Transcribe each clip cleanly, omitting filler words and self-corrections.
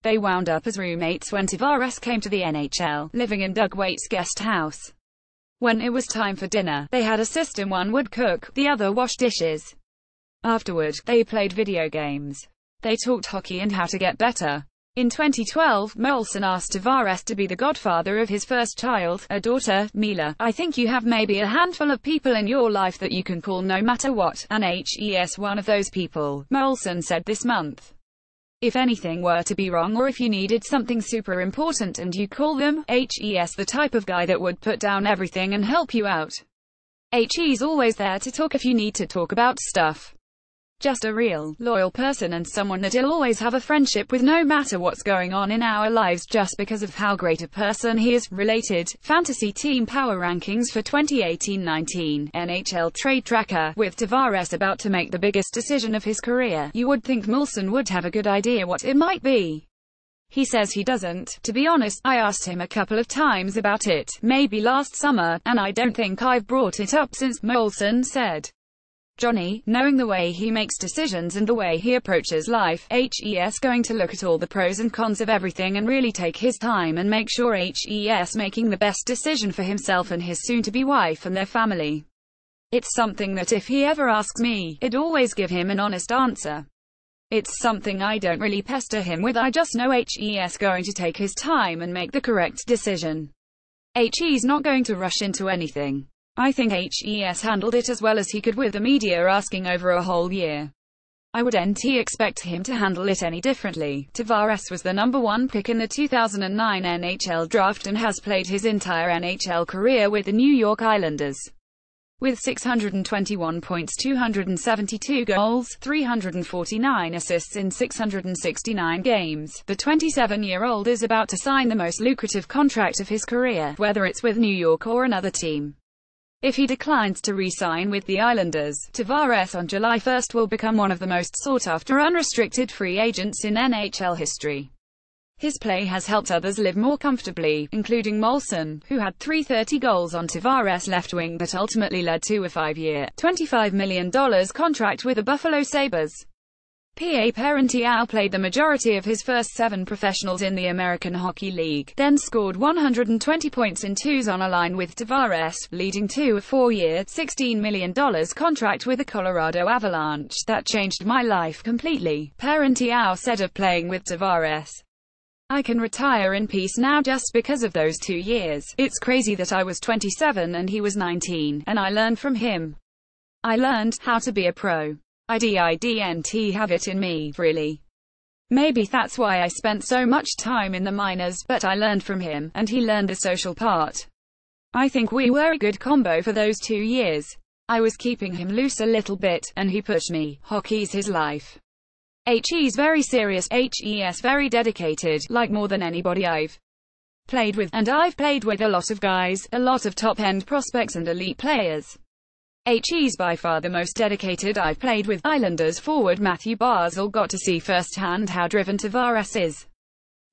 They wound up as roommates when Tavares came to the NHL, living in Doug Weights' guest house. When it was time for dinner, they had a system: one would cook, the other wash dishes. Afterward, they played video games. They talked hockey and how to get better. In 2012, Molson asked Tavares to be the godfather of his first child, a daughter, Mila. "I think you have maybe a handful of people in your life that you can call no matter what, and he's one of those people," Molson said this month. "If anything were to be wrong or if you needed something super important and you call them, he's the type of guy that would put down everything and help you out. He's always there to talk if you need to talk about stuff. Just a real, loyal person and someone that I'll always have a friendship with no matter what's going on in our lives just because of how great a person he is." Related, Fantasy Team Power Rankings for 2018-19, NHL Trade Tracker. With Tavares about to make the biggest decision of his career, you would think Molson would have a good idea what it might be. He says he doesn't. "To be honest, I asked him a couple of times about it, maybe last summer, and I don't think I've brought it up since," Molson said. "Johnny, knowing the way he makes decisions and the way he approaches life, he's going to look at all the pros and cons of everything and really take his time and make sure he's making the best decision for himself and his soon-to-be wife and their family. It's something that if he ever asks me, I'd always give him an honest answer. It's something I don't really pester him with. I just know he's going to take his time and make the correct decision. He's not going to rush into anything. I think he's handled it as well as he could with the media asking over a whole year. I wouldn't expect him to handle it any differently." Tavares was the number 1 pick in the 2009 NHL draft and has played his entire NHL career with the New York Islanders. With 621 points, 272 goals, 349 assists in 669 games, the 27-year-old is about to sign the most lucrative contract of his career, whether it's with New York or another team. If he declines to re-sign with the Islanders, Tavares on July 1 will become one of the most sought-after unrestricted free agents in NHL history. His play has helped others live more comfortably, including Molson, who had 330 goals on Tavares' left wing that ultimately led to a 5-year, $25 million contract with the Buffalo Sabres. Parentier played the majority of his first 7 professionals in the American Hockey League, then scored 120 points in twos on a line with Tavares, leading to a 4-year, $16 million contract with the Colorado Avalanche. "That changed my life completely," Parentier said of playing with Tavares. "I can retire in peace now just because of those 2 years. It's crazy that I was 27 and he was 19, and I learned from him. I learned how to be a pro. I didn't have it in me, really. Maybe that's why I spent so much time in the minors, but I learned from him, and he learned the social part. I think we were a good combo for those 2 years. I was keeping him loose a little bit, and he pushed me. Hockey's his life. He's very serious, he's very dedicated, like more than anybody I've played with, and I've played with a lot of guys, a lot of top-end prospects and elite players. He's by far the most dedicated I've played with." Islanders forward Matthew Barzal got to see firsthand how driven Tavares is.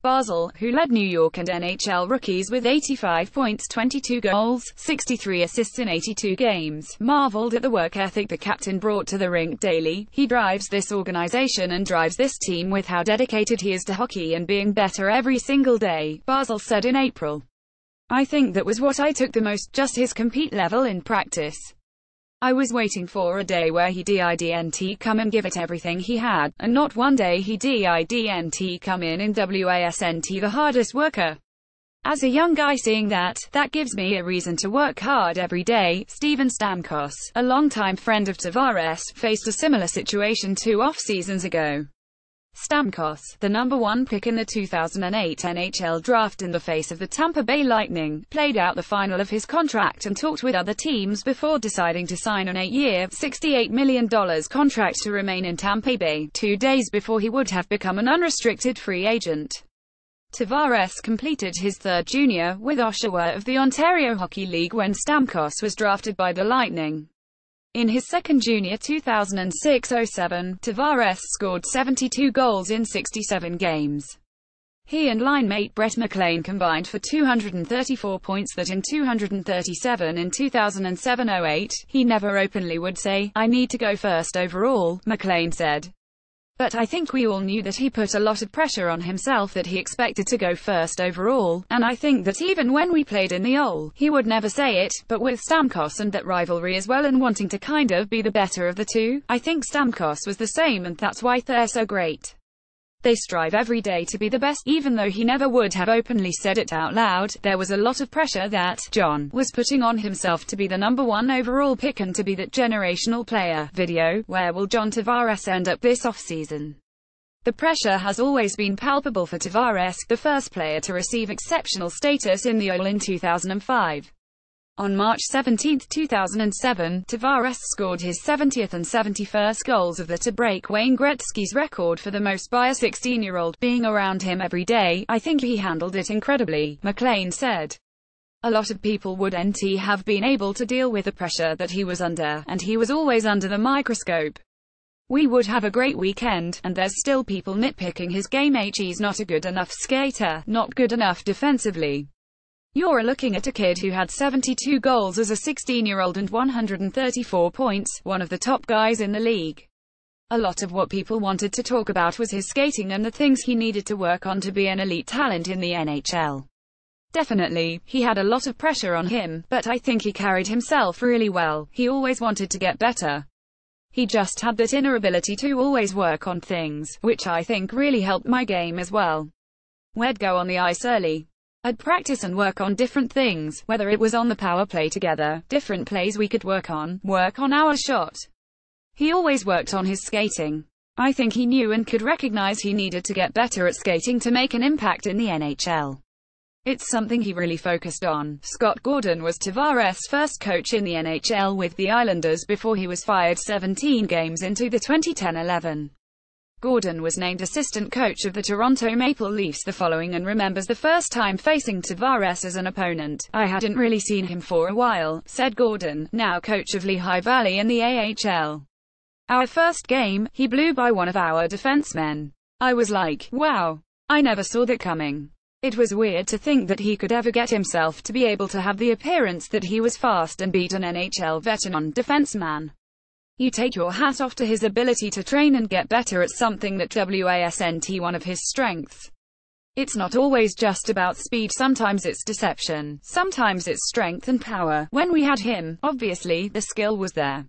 Barzal, who led New York and NHL rookies with 85 points, 22 goals, 63 assists in 82 games, marveled at the work ethic the captain brought to the rink daily. "He drives this organization and drives this team with how dedicated he is to hockey and being better every single day," Barzal said in April. "I think that was what I took the most, just his compete level in practice. I was waiting for a day where he didn't come and give it everything he had, and not one day he didn't come in wasn't the hardest worker. As a young guy seeing that gives me a reason to work hard every day." Steven Stamkos, a longtime friend of Tavares, faced a similar situation 2 off-seasons ago. Stamkos, the number 1 pick in the 2008 NHL draft in the face of the Tampa Bay Lightning, played out the final of his contract and talked with other teams before deciding to sign an 8-year, $68 million contract to remain in Tampa Bay, 2 days before he would have become an unrestricted free agent. Tavares completed his 3rd junior with Oshawa of the Ontario Hockey League when Stamkos was drafted by the Lightning. In his 2nd junior 2006-07, Tavares scored 72 goals in 67 games. He and line-mate Brett McLean combined for 234 points that in 237 in 2007-08. "He never openly would say, 'I need to go first overall,'" McLean said. But I think we all knew that he put a lot of pressure on himself, that he expected to go first overall, and I think that even when we played in the OL, he would never say it, but with Stamkos and that rivalry as well and wanting to kind of be the better of the two, I think Stamkos was the same, and that's why they're so great. They strive every day to be the best, even though he never would have openly said it out loud. There was a lot of pressure that John was putting on himself to be the #1 overall pick and to be that generational player. Video: where will John Tavares end up this offseason? The pressure has always been palpable for Tavares, the first player to receive exceptional status in the OL in 2005. On March 17, 2007, Tavares scored his 70th and 71st goals of the to break Wayne Gretzky's record for the most by a 16-year-old. Being around him every day, I think he handled it incredibly, McLean said. A lot of people wouldn't have been able to deal with the pressure that he was under, and he was always under the microscope. We would have a great weekend, and there's still people nitpicking his game. He's not a good enough skater, not good enough defensively. You're looking at a kid who had 72 goals as a 16-year-old and 134 points, one of the top guys in the league. A lot of what people wanted to talk about was his skating and the things he needed to work on to be an elite talent in the NHL. Definitely, he had a lot of pressure on him, but I think he carried himself really well. He always wanted to get better. He just had that inner ability to always work on things, which I think really helped my game as well. We'd go on the ice early. I'd practice and work on different things, whether it was on the power play together, different plays we could work on our shot. He always worked on his skating. I think he knew and could recognize he needed to get better at skating to make an impact in the NHL. It's something he really focused on. Scott Gordon was Tavares' first coach in the NHL with the Islanders before he was fired 17 games into the 2010-11. Gordon was named assistant coach of the Toronto Maple Leafs the following and remembers the first time facing Tavares as an opponent. I hadn't really seen him for a while, said Gordon, now coach of Lehigh Valley in the AHL. Our first game, he blew by one of our defensemen. I was like, wow. I never saw that coming. It was weird to think that he could ever get himself to be able to have the appearance that he was fast and beat an NHL veteran defenseman. You take your hat off to his ability to train and get better at something that wasn't one of his strengths. It's not always just about speed, sometimes it's deception, sometimes it's strength and power. When we had him, obviously, the skill was there.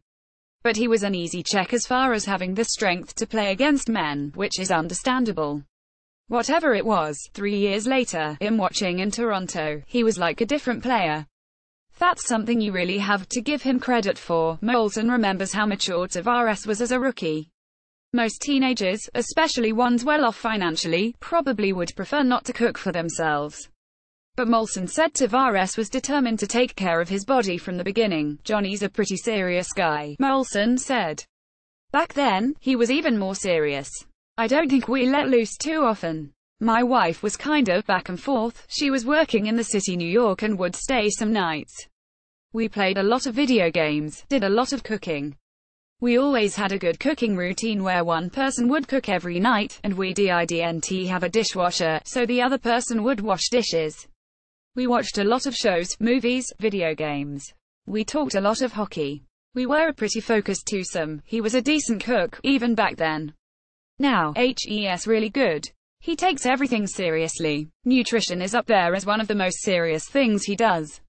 But he was an easy check as far as having the strength to play against men, which is understandable. Whatever it was, 3 years later, in watching in Toronto, he was like a different player. That's something you really have to give him credit for. Molson remembers how mature Tavares was as a rookie. Most teenagers, especially ones well off financially, probably would prefer not to cook for themselves. But Molson said Tavares was determined to take care of his body from the beginning. Johnny's a pretty serious guy, Molson said. Back then, he was even more serious. I don't think we let loose too often. My wife was kind of back and forth. She was working in the city New York and would stay some nights. We played a lot of video games, did a lot of cooking. We always had a good cooking routine where one person would cook every night, and we didn't have a dishwasher, so the other person would wash dishes. We watched a lot of shows, movies, video games. We talked a lot of hockey. We were a pretty focused twosome. He was a decent cook, even back then. Now, he's really good. He takes everything seriously. Nutrition is up there as one of the most serious things he does.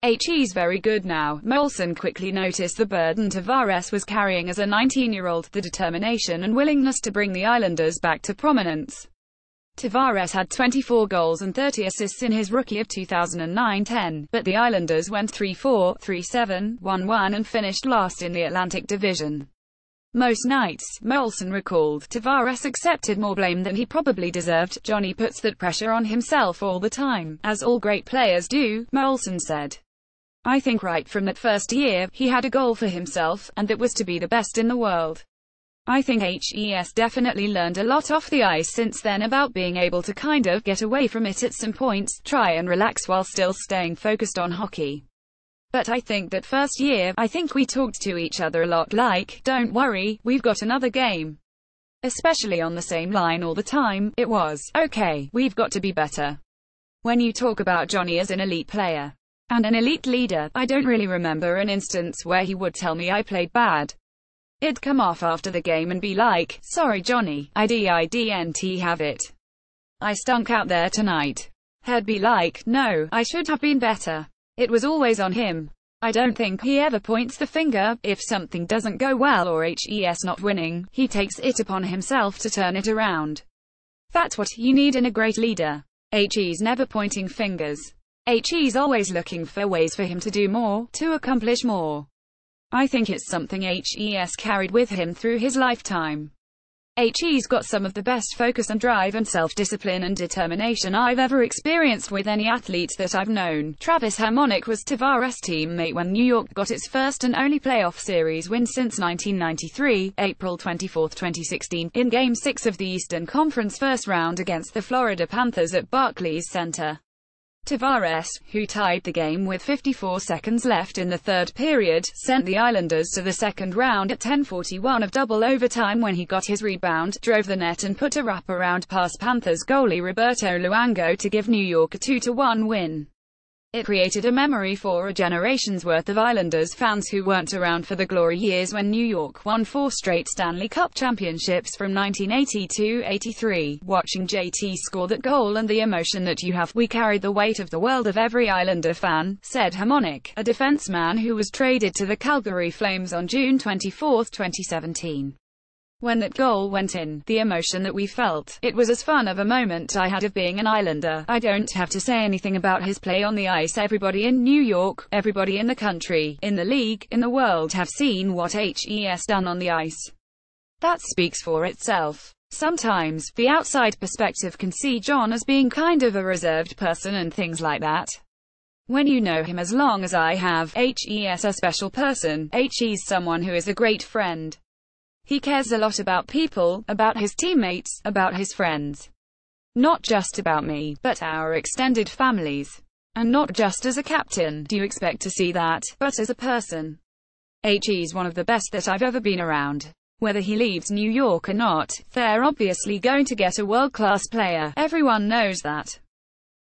He's very good now. Molson quickly noticed the burden Tavares was carrying as a 19-year-old, the determination and willingness to bring the Islanders back to prominence. Tavares had 24 goals and 30 assists in his rookie of 2009-10, but the Islanders went 3-4, 3-7, 1-1 and finished last in the Atlantic Division. Most nights, Molson recalled, Tavares accepted more blame than he probably deserved. Johnny puts that pressure on himself all the time, as all great players do, Molson said. I think right from that first year, he had a goal for himself, and that was to be the best in the world. I think he's definitely learned a lot off the ice since then about being able to kind of get away from it at some points, try and relax while still staying focused on hockey. But I think that first year, I think we talked to each other a lot like, don't worry, we've got another game. Especially on the same line all the time, it was, okay, we've got to be better. When you talk about Johnny as an elite player and an elite leader, I don't really remember an instance where he would tell me I played bad. It'd come off after the game and be like, "Sorry Johnny, I didn't have it. I stunk out there tonight." He'd be like, "No, I should have been better." It was always on him. I don't think he ever points the finger. If something doesn't go well or HES not winning, he takes it upon himself to turn it around. That's what you need in a great leader. HE's never pointing fingers. HE's always looking for ways for him to do more, to accomplish more. I think it's something HES carried with him through his lifetime. HE's got some of the best focus and drive and self-discipline and determination I've ever experienced with any athlete that I've known. Travis Harmonic was Tavares' teammate when New York got its first and only playoff series win since 1993, April 24, 2016, in Game 6 of the Eastern Conference first round against the Florida Panthers at Barclays Center. Tavares, who tied the game with 54 seconds left in the third period, sent the Islanders to the second round at 10:41 of double overtime when he got his rebound, drove the net and put a wraparound past Panthers goalie Roberto Luongo to give New York a 2-1 win. It created a memory for a generation's worth of Islanders fans who weren't around for the glory years when New York won 4 straight Stanley Cup championships from 1980 to 83. Watching JT score that goal and the emotion that you have, we carried the weight of the world of every Islander fan, said Harmonic, a defenseman who was traded to the Calgary Flames on June 24, 2017. When that goal went in, the emotion that we felt, it was as fun of a moment I had of being an Islander. I don't have to say anything about his play on the ice. Everybody in New York, everybody in the country, in the league, in the world have seen what HE's done on the ice. That speaks for itself. Sometimes, the outside perspective can see John as being kind of a reserved person and things like that. When you know him as long as I have, HE's a special person. HE's someone who is a great friend. He cares a lot about people, about his teammates, about his friends. Not just about me, but our extended families. And not just as a captain, do you expect to see that, but as a person. HE's one of the best that I've ever been around. Whether he leaves New York or not, they're obviously going to get a world-class player, everyone knows that.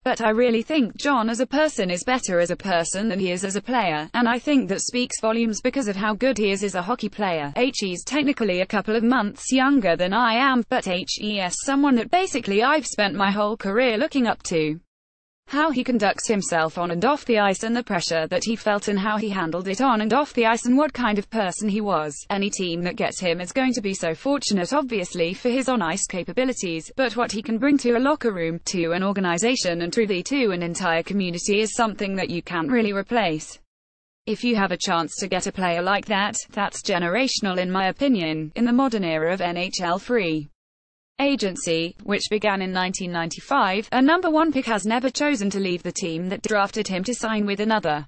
But I really think John as a person is better as a person than he is as a player, and I think that speaks volumes because of how good he is as a hockey player. HE's technically a couple of months younger than I am, but HE's someone that basically I've spent my whole career looking up to. How he conducts himself on and off the ice and the pressure that he felt and how he handled it on and off the ice and what kind of person he was. Any team that gets him is going to be so fortunate obviously for his on-ice capabilities, but what he can bring to a locker room, to an organization and truly to an entire community is something that you can't really replace. If you have a chance to get a player like that, that's generational in my opinion, in the modern era of NHL free agency, which began in 1995, a number 1 pick has never chosen to leave the team that drafted him to sign with another.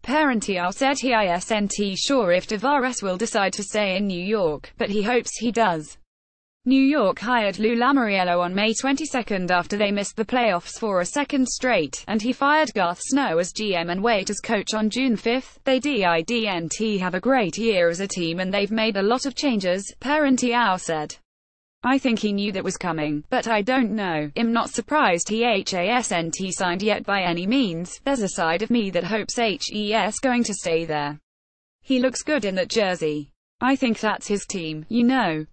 Parentier said he isn't sure if Tavares will decide to stay in New York, but he hopes he does. New York hired Lou Lamoriello on May 22 after they missed the playoffs for a second straight, and he fired Garth Snow as GM and Waite as coach on June 5. They didn't have a great year as a team and they've made a lot of changes, Parentier said. I think he knew that was coming, but I don't know. I'm not surprised he hasn't signed yet by any means. There's a side of me that hopes HE's going to stay there. He looks good in that jersey. I think that's his team, you know.